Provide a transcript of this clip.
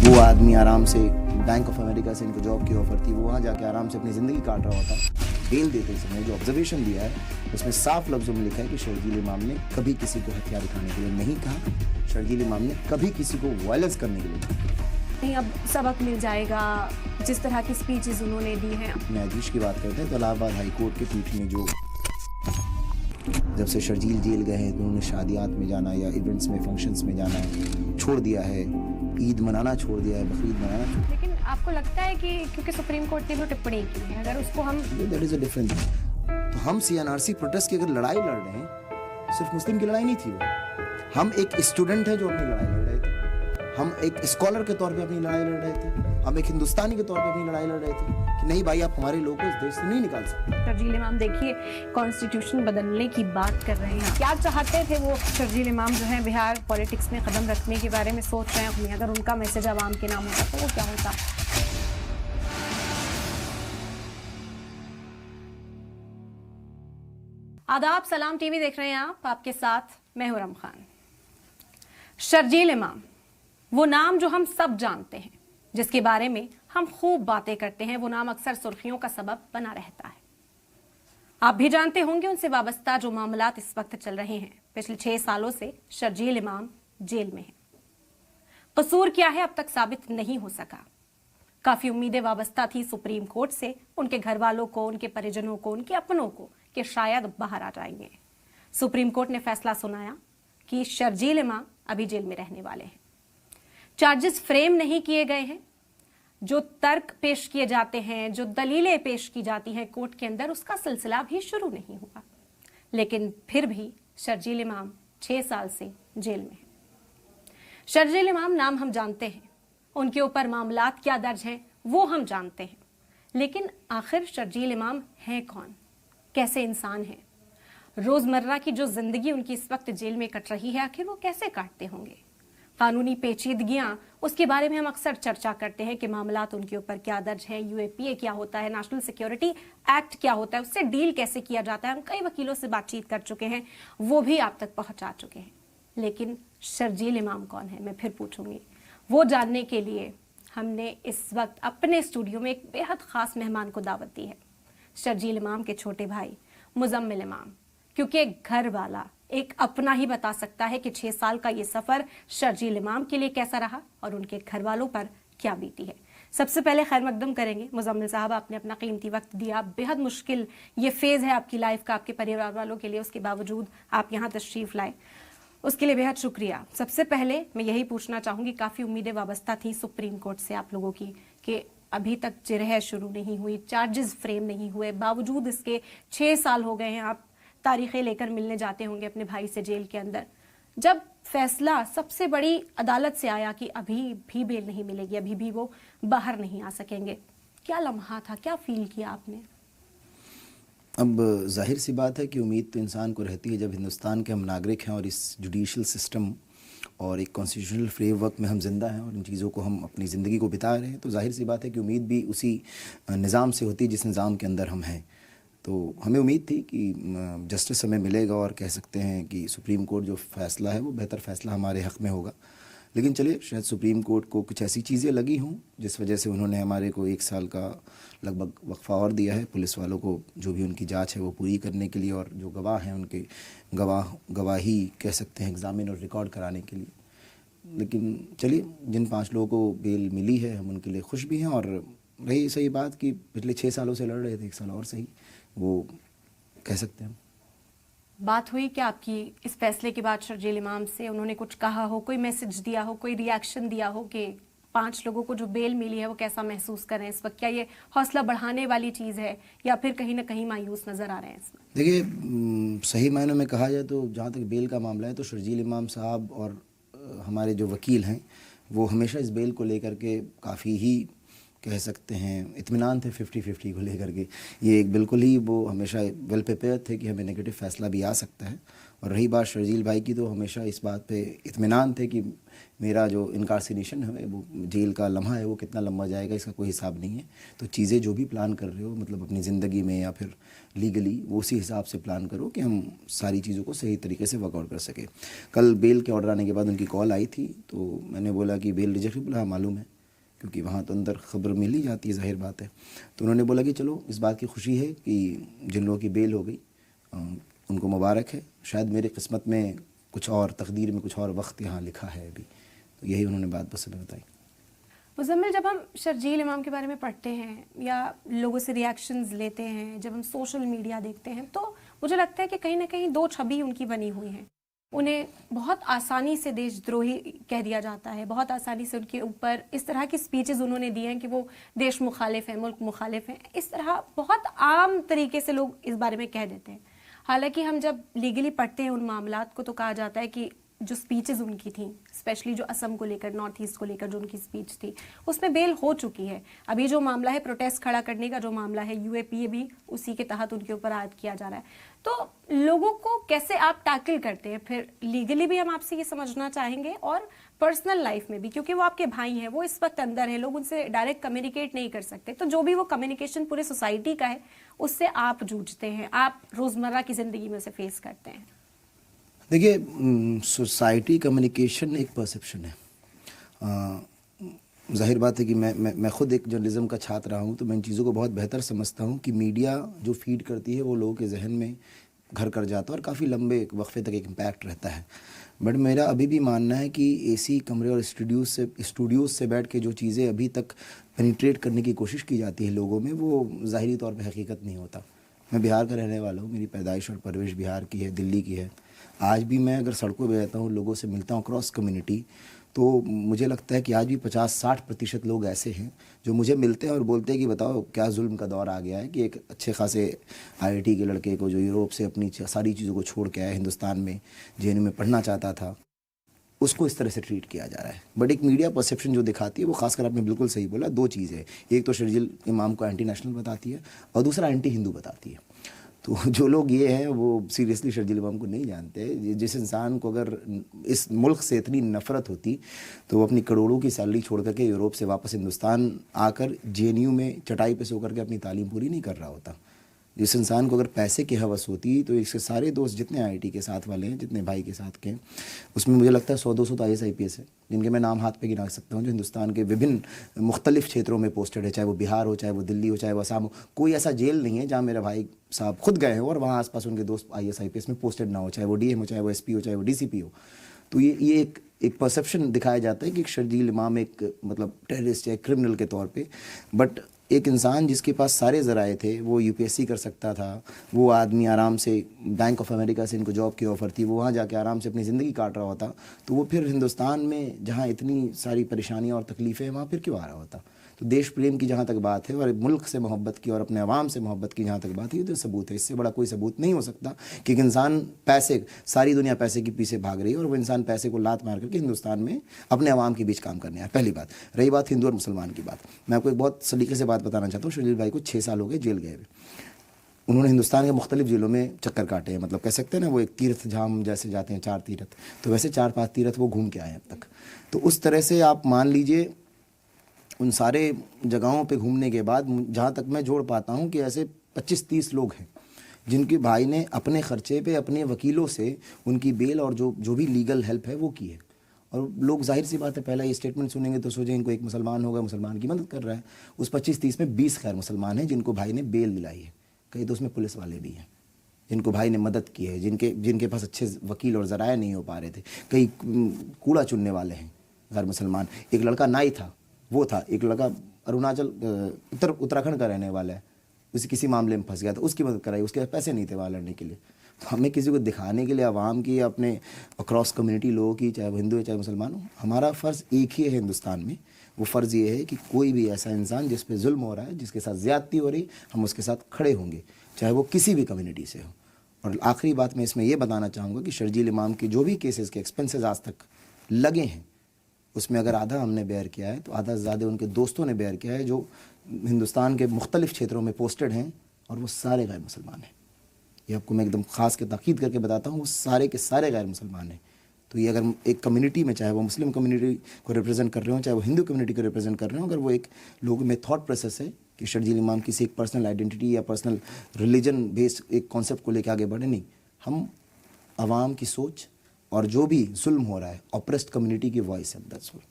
वो आदमी आराम से बैंक ऑफ अमेरिका से इनको जॉब की ऑफर थी, वो वहाँ जाके आराम से अपनी ज़िंदगी काट रहा होता। बेल देते समय जो ऑब्जर्वेशन दिया है उसमें साफ लफ्ज़ों में लिखा है कि शर्जील इमाम ने कभी किसी को हथियार उठाने के लिए नहीं कहा, शर्जील इमाम ने कभी किसी को वायलेंस करने के लिए नहीं कहा। नहीं, अब सबक मिल जाएगा जिस तरह की स्पीचेस उन्होंने दी हैं। न्यायाधीश की बात करते हैं तो इलाहाबाद हाई कोर्ट के पीठ में जो जब से शर्जील जेल गए हैं तो उन्होंने शादियात में जाना या इवेंट्स में फंक्शंस में जाना छोड़ दिया है, ईद मनाना छोड़ दिया है, बकरीद मनाना। लेकिन आपको लगता है कि क्योंकि सुप्रीम कोर्ट ने जो टिप्पणी की है, अगर उसको हम दैट इज अ डिफरेंट, तो हम CNRC प्रोटेस्ट की अगर लड़ाई लड़ रहे हैं, सिर्फ मुस्लिम की लड़ाई नहीं थी वो, हम एक स्टूडेंट है जो अपनी लड़ाई लड़ रहे थे, हम एक स्कॉलर के तौर पे अपनी लड़ाई लड़ रहे थे, हम एक हिंदुस्तानी के तौर पे अपनी लड़ाई लड़ रहे थे कि नहीं भाई आप हमारे लोगों को इस देश से नहीं निकाल सकते। शर्जील इमाम देखिए कॉन्स्टिट्यूशन बदलने की बात कर रहे हैं, क्या चाहते थे वो शर्जील इमाम जो है बिहार पॉलिटिक्स में कदम रखने के बारे में सोच रहे हैं, अगर उनका मैसेज आवाम के नाम होता तो वो क्या होता। आदाब, सलाम टीवी देख रहे हैं आप, आपके साथ मैं हूं रम खान। शर्जील इमाम वो नाम जो हम सब जानते हैं, जिसके बारे में हम खूब बातें करते हैं, वो नाम अक्सर सुर्खियों का सबब बना रहता है। आप भी जानते होंगे उनसे वाबस्ता जो मामलात इस वक्त चल रहे हैं। पिछले 6 सालों से शर्जील इमाम जेल में हैं। कसूर क्या है अब तक साबित नहीं हो सका। काफी उम्मीदें वाबस्ता थी सुप्रीम कोर्ट से, उनके घर वालों को, उनके परिजनों को, उनके अपनों को, कि शायद बाहर आ जाएंगे। सुप्रीम कोर्ट ने फैसला सुनाया कि शर्जील इमाम अभी जेल में रहने वाले हैं। चार्जेस फ्रेम नहीं किए गए हैं, जो तर्क पेश किए जाते हैं, जो दलीलें पेश की जाती हैं कोर्ट के अंदर, उसका सिलसिला भी शुरू नहीं हुआ। लेकिन फिर भी शर्जील इमाम 6 साल से जेल में है। शर्जील इमाम नाम हम जानते हैं, उनके ऊपर मामलात क्या दर्ज हैं वो हम जानते हैं, लेकिन आखिर शर्जील इमाम हैं कौन, कैसे इंसान हैं, रोजमर्रा की जो जिंदगी उनकी इस वक्त जेल में कट रही है आखिर वो कैसे काटते होंगे, कानूनी पेचीदगियां, उसके बारे में हम अक्सर चर्चा करते हैं कि मामलात उनके ऊपर क्या दर्ज है, UAPA क्या होता है, नेशनल सिक्योरिटी एक्ट क्या होता है, उससे डील कैसे किया जाता है। हम कई वकीलों से बातचीत कर चुके हैं, वो भी आप तक पहुंचा चुके हैं। लेकिन शर्जील इमाम कौन है, मैं फिर पूछूंगी। वो जानने के लिए हमने इस वक्त अपने स्टूडियो में एक बेहद खास मेहमान को दावत दी है, शर्जील इमाम के छोटे भाई मुजम्मिल इमाम, क्योंकि एक घर वाला, एक अपना ही बता सकता है कि 6 साल का ये सफर शर्जील इमाम के लिए कैसा रहा और उनके घर वालों पर क्या बीती है। सबसे पहले खैर मकदम करेंगे मुजम्मिल साहब, आपने अपना कीमती वक्त दिया, बेहद मुश्किल ये फेज है आपकी लाइफ का, आपके परिवार वालों के लिए, उसके बावजूद आप यहाँ तशरीफ लाए, उसके लिए बेहद शुक्रिया। सबसे पहले मैं यही पूछना चाहूंगी, काफी उम्मीदें वाबस्ता थी सुप्रीम कोर्ट से आप लोगों की कि अभी तक जिरह शुरू नहीं हुई, चार्जेस फ्रेम नहीं हुए, बावजूद इसके 6 साल हो गए हैं, आप तारीखें लेकर मिलने जाते होंगे अपने भाई से जेल के अंदर। जब फैसला सबसे बड़ी अदालत से आया कि अभी भी बेल नहीं मिलेगी, अभी भी वो बाहर नहीं आ सकेंगे, क्या लम्हा था, क्या फील किया आपने? अब जाहिर सी बात है कि उम्मीद तो इंसान को रहती है, जब हिंदुस्तान के हम नागरिक हैं और इस जुडिशल सिस्टम और एक कॉन्स्टिट्यूशनल फ्रेमवर्क में हम जिंदा हैं और इन चीज़ों को हम अपनी ज़िंदगी को बिता रहे हैं, तो जाहिर सी बात है कि उम्मीद भी उसी निज़ाम से होती है जिस निज़ाम के अंदर हम हैं। तो हमें उम्मीद थी कि जस्टिस हमें मिलेगा और कह सकते हैं कि सुप्रीम कोर्ट जो फ़ैसला है वो बेहतर फ़ैसला हमारे हक़ में होगा। लेकिन चलिए, शायद सुप्रीम कोर्ट को कुछ ऐसी चीज़ें लगी हों जिस वजह से उन्होंने हमारे को 1 साल का लगभग वक्फा और दिया है, पुलिस वालों को जो भी उनकी जांच है वो पूरी करने के लिए और जो गवाह हैं उनके गवाही कह सकते हैं एग्ज़ामिन और रिकॉर्ड कराने के लिए। लेकिन चलिए, जिन 5 लोगों को बेल मिली है हम उनके लिए खुश भी हैं, और रही सही बात कि पिछले 6 सालों से लड़ रहे थे, 1 साल और सही वो कह सकते हैं। बात हुई क्या आपकी इस फैसले के बाद शर्जील इमाम से? उन्होंने कुछ कहा हो, कोई मैसेज दिया हो, कोई रिएक्शन दिया हो कि 5 लोगों को जो बेल मिली है वो कैसा महसूस कर रहे हैं इस वक्त? क्या ये हौसला बढ़ाने वाली चीज़ है या फिर कहीं ना कहीं मायूस नज़र आ रहे हैं इसमें? देखिए, सही मायनों में कहा जाए तो जहाँ तक बेल का मामला है तो शर्जील इमाम साहब और हमारे जो वकील हैं वो हमेशा इस बेल को लेकर के काफ़ी ही कह सकते हैं इत्मीनान थे 50-50 को लेकर के। ये एक बिल्कुल ही वो हमेशा वेल प्रिपेयर थे कि हमें नेगेटिव फ़ैसला भी आ सकता है। और रही बात शर्जील भाई की, तो हमेशा इस बात पे इत्मीनान थे कि मेरा जो इनकार्सिनेशन है, वो जेल का लम्हा है, वो कितना लंबा जाएगा इसका कोई हिसाब नहीं है। तो चीज़ें जो भी प्लान कर रहे हो, मतलब अपनी ज़िंदगी में या फिर लीगली, वो उसी हिसाब से प्लान करो कि हम सारी चीज़ों को सही तरीके से वर्कआउट कर सके। कल बेल के ऑर्डर आने के बाद उनकी कॉल आई थी, तो मैंने बोला कि बेल रिजेक्टेबल है, मालूम है, क्योंकि वहाँ तो अंदर खबर मिल ही जाती है, ज़ाहिर बात है। तो उन्होंने बोला कि चलो इस बात की खुशी है कि जिन लोगों की बेल हो गई उनको मुबारक है, शायद मेरी किस्मत में कुछ और, तकदीर में कुछ और वक्त यहाँ लिखा है अभी। तो यही उन्होंने बात बस हमें बताई। मुज़म्मिल, जब हम शर्जील इमाम के बारे में पढ़ते हैं या लोगों से रिएक्शंस लेते हैं, जब हम सोशल मीडिया देखते हैं, तो मुझे लगता है कि कहीं ना कहीं दो छवि उनकी बनी हुई है। उन्हें बहुत आसानी से देशद्रोही कह दिया जाता है, बहुत आसानी से उनके ऊपर इस तरह की स्पीचेस उन्होंने दी हैं कि वो देश मुखालिफ हैं, मुल्क मुखालिफ हैं। इस तरह बहुत आम तरीके से लोग इस बारे में कह देते हैं। हालांकि हम जब लीगली पढ़ते हैं उन मामलात को, तो कहा जाता है कि जो स्पीचेस उनकी थी, स्पेशली जो असम को लेकर, नॉर्थ ईस्ट को लेकर जो उनकी स्पीच थी, उसमें बेल हो चुकी है। अभी जो मामला है प्रोटेस्ट खड़ा करने का, जो मामला है यूएपीए भी उसी के तहत उनके ऊपर आयद किया जा रहा है। तो लोगों को कैसे आप टैकल करते हैं फिर? लीगली भी हम आपसे ये समझना चाहेंगे और पर्सनल लाइफ में भी, क्योंकि वो आपके भाई हैं, वो इस वक्त अंदर है, लोग उनसे डायरेक्ट कम्युनिकेट नहीं कर सकते। तो जो भी वो कम्युनिकेशन पूरे सोसाइटी का है, उससे आप जूझते हैं, आप रोजमर्रा की जिंदगी में उसे फेस करते हैं। देखिए, सोसाइटी कम्युनिकेशन एक परसेप्शन है। ज़ाहिर बात है कि मैं ख़ुद एक जर्नलिज़्म का छात्र रहा हूँ, तो मैं इन चीज़ों को बहुत बेहतर समझता हूँ कि मीडिया जो फीड करती है वो लोगों के जहन में घर कर जाता है और काफ़ी लंबे वक्फे तक एक इम्पैक्ट रहता है। बट मेरा अभी भी मानना है कि एसी कमरे और स्टूडियोज़ से बैठ के जो चीज़ें अभी तक पेनिट्रेट करने की कोशिश की जाती है लोगों में, वो ज़ाहिरी तौर पर हकीकत नहीं होता। मैं बिहार का रहने वाला हूँ, मेरी पैदाइश और परवरिश बिहार की है, दिल्ली की है। आज भी मैं अगर सड़कों पे रहता हूँ, लोगों से मिलता हूँ क्रॉस कम्युनिटी, तो मुझे लगता है कि आज भी 50-60% लोग ऐसे हैं जो मुझे मिलते हैं और बोलते हैं कि बताओ क्या जुल्म का दौर आ गया है कि एक अच्छे खासे आईआईटी के लड़के को, जो यूरोप से अपनी सारी चीज़ों को छोड़ के आया, हिंदुस्तान में जेएनयू में पढ़ना चाहता था, उसको इस तरह से ट्रीट किया जा रहा है। बट एक मीडिया परसेप्शन जो दिखाती है वो, खासकर आपने बिल्कुल सही बोला, दो चीज़ है। एक तो शर्जील इमाम को एंटी नेशनल बताती है और दूसरा एंटी हिंदू बताती है। तो जो लोग ये हैं वो सीरियसली शर्जील इमाम को नहीं जानते। जिस इंसान को अगर इस मुल्क से इतनी नफ़रत होती तो वो अपनी करोड़ों की सैलरी छोड़ करके यूरोप से वापस हिंदुस्तान आकर जेएनयू में चटाई पे सो करके अपनी तालीम पूरी नहीं कर रहा होता। जिस इंसान को अगर पैसे की हवस होती तो इसके सारे दोस्त जितने आईआईटी के साथ वाले हैं, जितने भाई के साथ के हैं, उसमें मुझे लगता है 100-200 तो IAS है जिनके मैं नाम हाथ पे गिना सकता हूँ, जो हिंदुस्तान के विभिन्न मुख्तलिफ क्षेत्रों में पोस्टेड है, चाहे वो बिहार हो, चाहे वो दिल्ली हो, चाहे वो असम हो। कोई ऐसा जेल नहीं है जहाँ मेरा भाई साहब खुद गए हो और वहाँ आसपास उनके दोस्त IAS में पोस्टेड ना हो, चाहे वो DM हो, चाहे वो SP हो, चाहे वो DCP हो। तो ये एक परसेप्शन दिखाया जाता है कि शर्जील इमाम एक मतलब टेररिस्ट या क्रिमिनल के तौर पे। बट एक इंसान जिसके पास सारे ज़राए थे, वो UPSC कर सकता था, वो आदमी आराम से बैंक ऑफ अमेरिका से इनको जॉब की ऑफ़र थी, वो वहाँ जाके आराम से अपनी ज़िंदगी काट रहा होता, तो वो फिर हिंदुस्तान में जहाँ इतनी सारी परेशानियाँ और तकलीफ़ें हैं वहाँ फिर क्यों आ रहा होता? तो देश प्रेम की जहाँ तक बात है और मुल्क से मोहब्बत की और अपने अवाम से मोहब्बत की जहाँ तक बात है, ये तो सबूत है। इससे बड़ा कोई सबूत नहीं हो सकता कि एक इंसान पैसे, सारी दुनिया पैसे के पीछे भाग रही है और वो इंसान पैसे को लात मार करके हिंदुस्तान में अपने अवाम के बीच काम करने आया। पहली बात। रही बात हिंदू और मुसलमान की बात, मैं आपको एक बहुत सलीके से बात बताना चाहता हूँ। शर्जील भाई को 6 साल हो गए जेल गए हुए। उन्होंने हिंदुस्तान के मुख्तलिफ जिलों में चक्कर काटे हैं, मतलब कह सकते हैं ना, वो एक तीर्थ धाम जैसे जाते हैं 4 तीर्थ, तो वैसे 4-5 तीर्थ वो घूम के आए अब तक। तो उस तरह से आप मान लीजिए उन सारे जगहों पे घूमने के बाद जहाँ तक मैं जोड़ पाता हूँ कि ऐसे 25-30 लोग हैं जिनके भाई ने अपने ख़र्चे पे अपने वकीलों से उनकी बेल और जो भी लीगल हेल्प है वो की है। और लोग जाहिर सी बात है, पहला ये स्टेटमेंट सुनेंगे तो सोचेंगे इनको एक मुसलमान होगा, मुसलमान की मदद कर रहा है। उस 25-30 में 20 गैर मुसलमान हैं जिनको भाई ने बेल दिलाई है। कई तो उसमें पुलिस वाले भी हैं जिनको भाई ने मदद की है, जिनके पास अच्छे वकील और ज़राए नहीं हो पा रहे थे। कई कूड़ा चुनने वाले हैं गैर मुसलमान। एक लड़का नाई था, वो था। एक लड़का अरुणाचल उत्तराखंड का रहने वाला है, उसे किसी मामले में फंस गया था, उसकी मदद कराई, उसके पास पैसे नहीं थे वहाँ लड़ने के लिए। तो हमें किसी को दिखाने के लिए आवाम की, अपने अक्रॉस कम्युनिटी लोगों की, चाहे वो हिंदू है चाहे मुसलमान हो, हमारा फ़र्ज़ एक ही है हिंदुस्तान में। वो फ़र्ज़ ये है कि कोई भी ऐसा इंसान जिस पे जुल्म हो रहा है, जिसके साथ ज़्यादती हो रही, हम उसके साथ खड़े होंगे, चाहे वो किसी भी कम्युनिटी से हो। और आखिरी बात मैं इसमें ये बताना चाहूँगा कि शर्जील इमाम के जो भी केसेस के एक्सपेंसेस आज तक लगे हैं, उसमें अगर आधा हमने बेयर किया है तो आधा ज़्यादा उनके दोस्तों ने बेयर किया है, जो हिंदुस्तान के मुख्तलिफ़ क्षेत्रों में पोस्टेड हैं और वो सारे गैर मुसलमान हैं। ये आपको मैं एकदम ख़ास के ताक़ीद करके बताता हूँ, वो सारे के सारे गैर मुसलमान हैं। तो ये अगर एक कम्युनिटी में, चाहे वो मुस्लिम कम्युनिटी को रिप्रेजेंट कर रहे हो, चाहे वो हिंदू कम्युनिटी को रिप्रेजेंट कर रहे हो, अगर वो एक लोगों में थॉट प्रोसेस है कि शर्जील इमाम किसी एक पर्सनल आइडेंटिटी या पर्सनल रिलीजन बेस्ड एक कॉन्सेप्ट को लेकर आगे बढ़े, नहीं, हम आवाम की सोच और जो भी जुल्म हो रहा है ऑप्रेस्ड कम्युनिटी की वॉइस है, दैट्स ऑल।